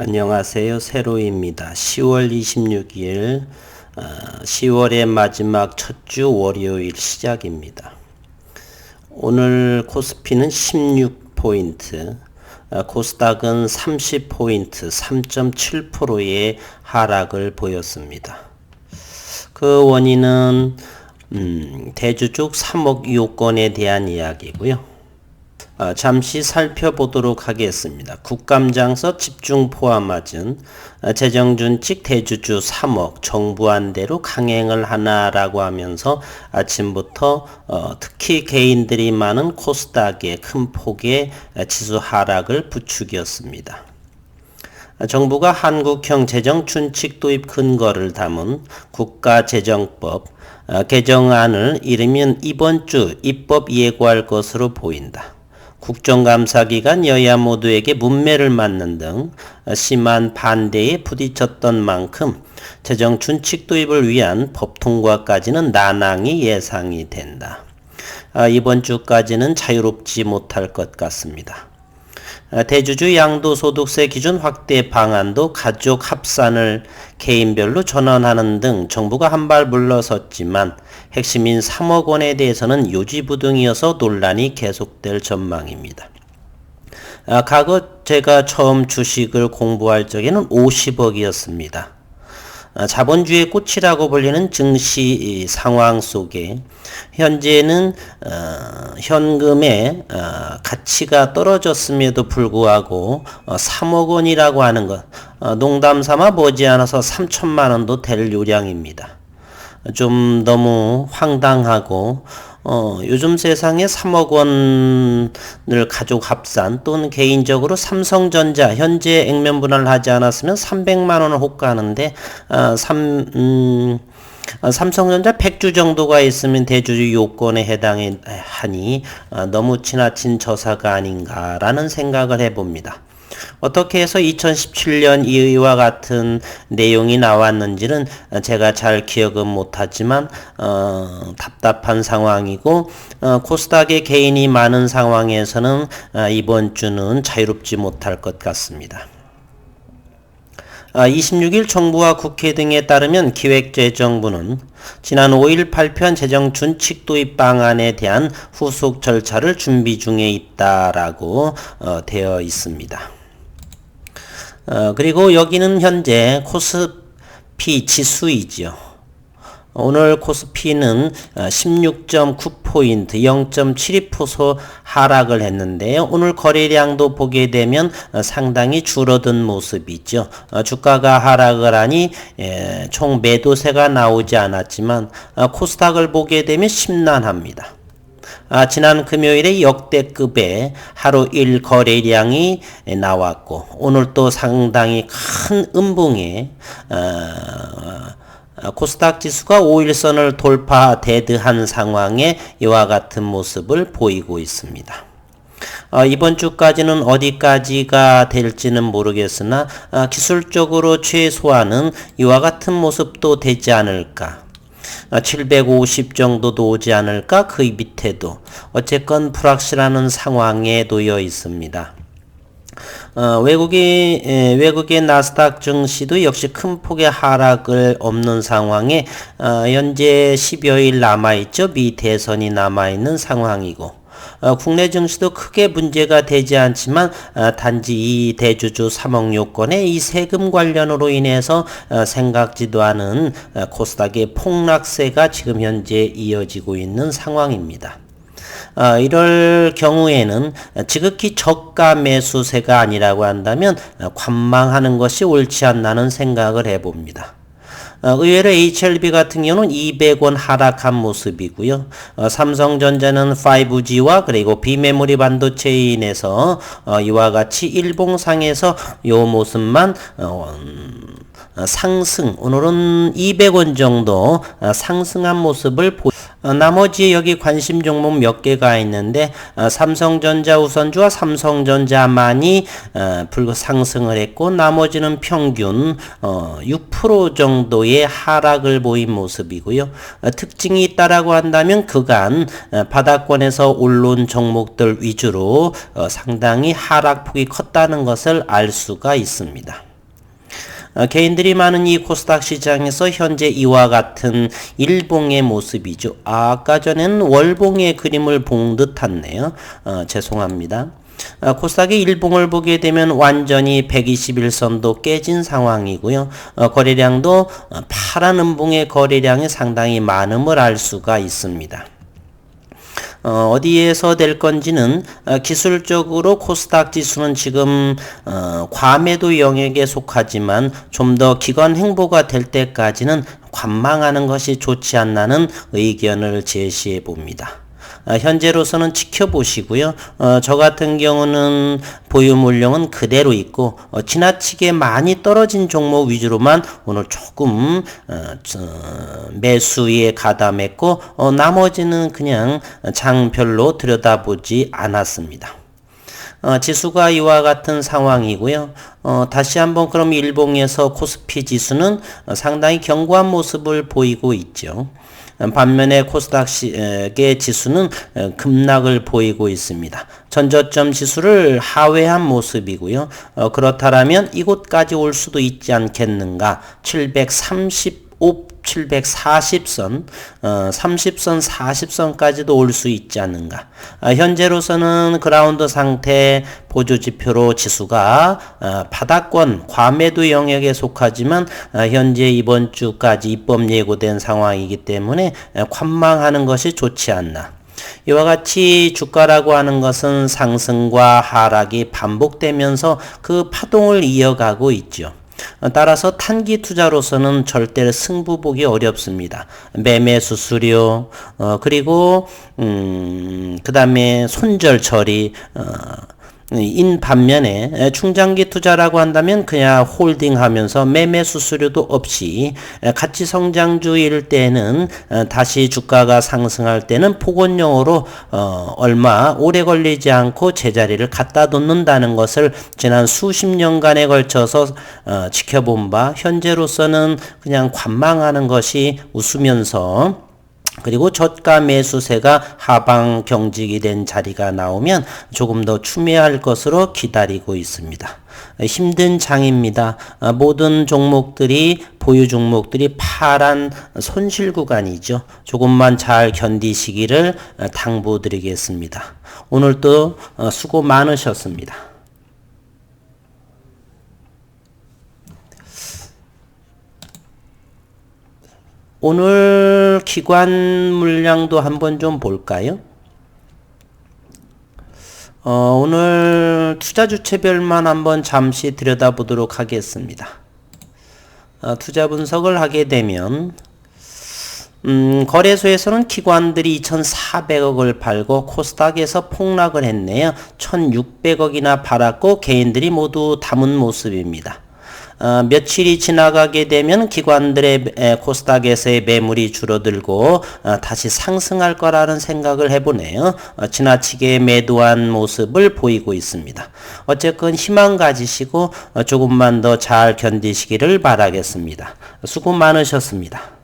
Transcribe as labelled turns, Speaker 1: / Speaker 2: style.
Speaker 1: 안녕하세요. 세로입니다. 10월 26일 10월의 마지막 첫 주 월요일 시작입니다. 오늘 코스피는 16포인트, 코스닥은 30포인트 3.7%의 하락을 보였습니다. 그 원인은 대주주 3억 요건에 대한 이야기고요. 잠시 살펴보도록 하겠습니다. 국감장서 집중 포함하진 재정준칙 대주주 3억 정부안대로 강행을 하나라고 하면서 아침부터 특히 개인들이 많은 코스닥의 큰 폭의 지수 하락을 부추겼습니다. 정부가 한국형 재정준칙 도입 근거를 담은 국가재정법 개정안을 이르면 이번 주 입법 예고할 것으로 보인다. 국정감사기간 여야 모두에게 문매를 맞는 등 심한 반대에 부딪혔던 만큼 재정 준칙 도입을 위한 법 통과까지는 난항이 예상이 된다. 이번 주까지는 자유롭지 못할 것 같습니다. 대주주 양도소득세 기준 확대 방안도 가족 합산을 개인별로 전환하는 등 정부가 한 발 물러섰지만 핵심인 3억 원에 대해서는 요지부동이어서 논란이 계속될 전망입니다. 과거 제가 처음 주식을 공부할 적에는 50억이었습니다. 자본주의의 꽃이라고 불리는 증시 상황 속에 현재는 현금의 가치가 떨어졌음에도 불구하고 3억 원이라고 하는 것 농담 삼아 머지않아서 3천만 원도 될 요량입니다. 좀 너무 황당하고 요즘 세상에 3억 원을 가족 합산 또는 개인적으로 삼성전자 현재 액면 분할을 하지 않았으면 300만 원을 호가하는데 삼성전자 100주 정도가 있으면 대주주 요건에 해당하니 너무 지나친 저사가 아닌가라는 생각을 해봅니다. 어떻게 해서 2017년 이와 같은 내용이 나왔는지는 제가 잘 기억은 못하지만 답답한 상황이고 코스닥의 개인이 많은 상황에서는 이번 주는 자유롭지 못할 것 같습니다. 26일 정부와 국회 등에 따르면 기획재정부는 지난 5일 발표한 재정 준칙 도입 방안에 대한 후속 절차를 준비 중에 있다라고 되어 있습니다. 그리고 여기는 현재 코스피 지수이죠. 오늘 코스피는 16.9포인트 0.72% 하락을 했는데요. 오늘 거래량도 보게 되면 상당히 줄어든 모습이죠. 주가가 하락을 하니 총 매도세가 나오지 않았지만 코스닥을 보게 되면 심란합니다. 지난 금요일에 역대급의 하루 1 거래량이 나왔고 오늘 또 상당히 큰 음봉에 코스닥 지수가 5일선을 돌파 데드한 상황에 이와 같은 모습을 보이고 있습니다. 이번 주까지는 어디까지가 될지는 모르겠으나 기술적으로 최소한은 이와 같은 모습도 되지 않을까. 750 정도도 오지 않을까? 그 밑에도 어쨌건 불확실한 상황에 놓여 있습니다. 외국의 나스닥 증시도 역시 큰 폭의 하락을 없는 상황에 현재 10여일 남아있죠. 미 대선이 남아있는 상황이고 국내 증시도 크게 문제가 되지 않지만 단지 이 대주주 3억 요건의 이 세금 관련으로 인해서 생각지도 않은 코스닥의 폭락세가 지금 현재 이어지고 있는 상황입니다. 이럴 경우에는 지극히 저가 매수세가 아니라고 한다면 관망하는 것이 옳지 않나는 생각을 해봅니다. 의외로 HLB 같은 경우는 200원 하락한 모습이고요. 삼성전자는 5G와 그리고 비메모리 반도체에 인해서 이와 같이 일봉상에서 이 모습만 상승, 오늘은 200원 정도 상승한 모습을 나머지 여기 관심 종목 몇 개가 있는데 삼성전자 우선주와 삼성전자만이 상승을 했고 나머지는 평균 6% 정도의 하락을 보인 모습이고요. 특징이 있다라고 한다면 그간 바닥권에서 올라온 종목들 위주로 상당히 하락폭이 컸다는 것을 알 수가 있습니다. 개인들이 많은 이 코스닥 시장에서 현재 이와 같은 일봉의 모습이죠. 아까 전에는 월봉의 그림을 본 듯했네요. 죄송합니다. 코스닥의 일봉을 보게 되면 완전히 121선도 깨진 상황이고요. 거래량도 파란 음봉의 거래량이 상당히 많음을 알 수가 있습니다. 어디에서 될 건지는 기술적으로 코스닥 지수는 지금 과매도 영역에 속하지만 좀 더 기관 횡보가 될 때까지는 관망하는 것이 좋지 않나는 의견을 제시해 봅니다. 현재로서는 지켜보시고요. 저 같은 경우는 보유 물량은 그대로 있고 지나치게 많이 떨어진 종목 위주로만 오늘 조금 매수에 가담했고 나머지는 그냥 장별로 들여다보지 않았습니다. 지수가 이와 같은 상황이고요. 다시 한번 그럼 일봉에서 코스피 지수는 상당히 견고한 모습을 보이고 있죠. 반면에 코스닥의 지수는 급락을 보이고 있습니다. 전저점 지수를 하회한 모습이고요. 그렇다면 이곳까지 올 수도 있지 않겠는가. 740선, 30선, 40선까지도 올 수 있지 않는가. 현재로서는 그라운드 상태 보조지표로 지수가 바닥권 과매도 영역에 속하지만 현재 이번 주까지 입법 예고된 상황이기 때문에 관망하는 것이 좋지 않나. 이와 같이 주가라고 하는 것은 상승과 하락이 반복되면서 그 파동을 이어가고 있죠. 따라서 단기 투자로서는 절대 승부 보기 어렵습니다. 매매 수수료, 그리고 그 다음에 손절 처리, 인 반면에 중장기 투자라고 한다면 그냥 홀딩하면서 매매 수수료도 없이 가치 성장주일 때는 다시 주가가 상승할 때는 폭언용으로 얼마 오래 걸리지 않고 제자리를 갖다 놓는다는 것을 지난 수십 년간에 걸쳐서 지켜본 바 현재로서는 그냥 관망하는 것이 웃으면서 그리고 저가 매수세가 하방 경직이 된 자리가 나오면 조금 더 추매할 것으로 기다리고 있습니다. 힘든 장입니다. 모든 종목들이 보유 종목들이 파란 손실 구간이죠. 조금만 잘 견디시기를 당부드리겠습니다. 오늘도 수고 많으셨습니다. 오늘 기관 물량도 한번 좀 볼까요? 오늘 투자 주체별만 한번 잠시 들여다보도록 하겠습니다. 투자 분석을 하게 되면 거래소에서는 기관들이 2,400억을 팔고 코스닥에서 폭락을 했네요. 1,600억이나 팔았고 개인들이 모두 담은 모습입니다. 며칠이 지나가게 되면 기관들의 코스닥에서의 매물이 줄어들고 다시 상승할 거라는 생각을 해보네요. 지나치게 매도한 모습을 보이고 있습니다. 어쨌건 희망 가지시고 조금만 더 잘 견디시기를 바라겠습니다. 수고 많으셨습니다.